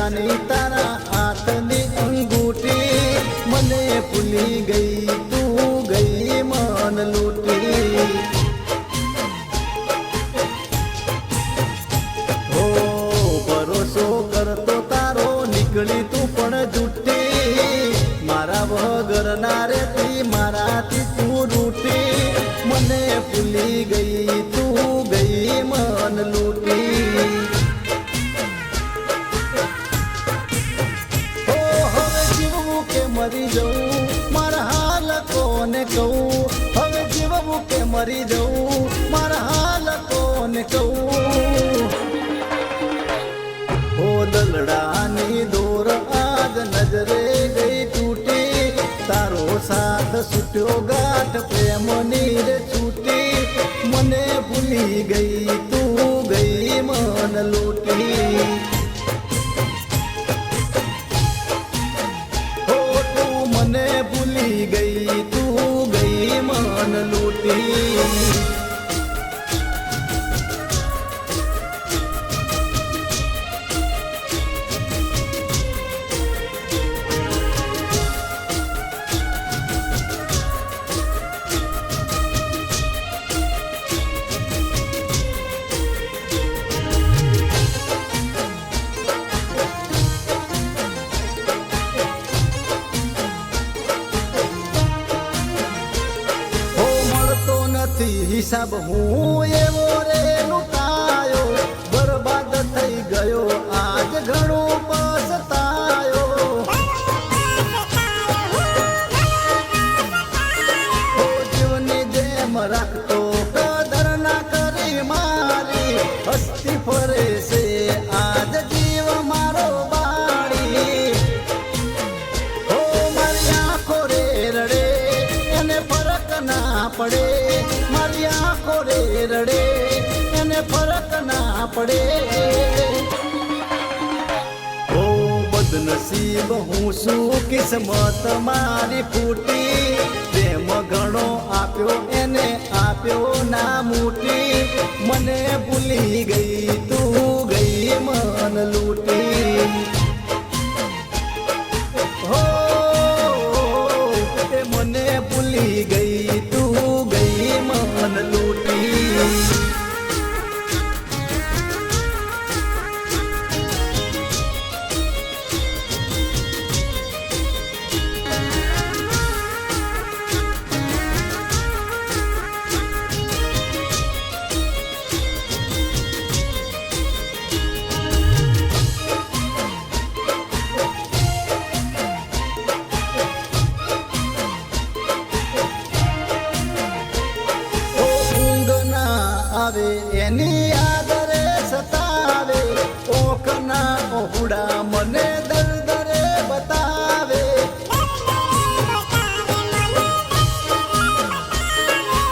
દલડાની તારા હાથની અંગૂઠી મને ભૂલી ગઈ તું ગઈ મન લૂટી હો ભરોસો કરતો તારો નીકળી તું પણ જૂઠી મારા વગર ના રેતી મારાથી તું રૂઠી મને ભૂલી ગઈ તું ગઈ મન લૂટી હો હવે જીવવું કે મરી જવું મારા હાલ કોને કહું હવે જીવવું કે મરી જવું મારા હાલ કોને કહું હો દલડાની દોર આજ નજરે ગઈ તૂટી તારો સાથ છૂટ્યો ગાંઠ પ્રેમની રે છૂટી મને ભૂલી ગઈ તું ગઈ મન લૂટી હો તું મને ભૂલી ગઈ તું ગઈ મન લૂટી હિસાબ હું એવો રે લૂંટાયો બરબાદ થઈ ગયો આજ ઘણો પછતાયો જીવની જેમ રાખતો કદર ના કરી મારી હસ્તી ફરે છે આજ જીવ મારો બાળી હો મારી આંખો રે રડે એને ફરક ના પડે મારી આંખો રે રડે એને ફરક ના પડે ઓ બદનસીબ હું શું કિસ્મત મારી ફૂટી પ્રેમ ઘણો આપ્યો એને આપ્યો ના મૂટી મને ભૂલી ગઈ તું ગઈ મન લૂટી હો એ મને ભૂલી ગઈ તું ગઈ મન લૂટી આવે એની આદરે સતાવે ઓખના ઓહુડા મને દરદરે બતાવે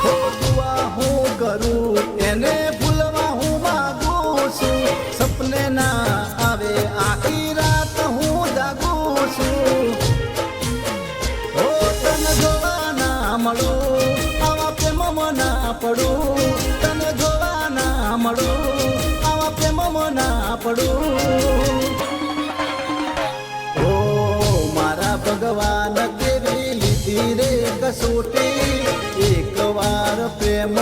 હો દુઆ હું કરું એને ભૂલવા હું માગું છું સપને ના આવે આખી રાત હું જાગું છું હો તન જોવા ના મળું આવા પ્રેમમાં ના પડું આવા પ્રેમમાં ના પડું ઓ મારા ભગવાન કેવી લીધી રે કસોટી એક વાર પ્રેમ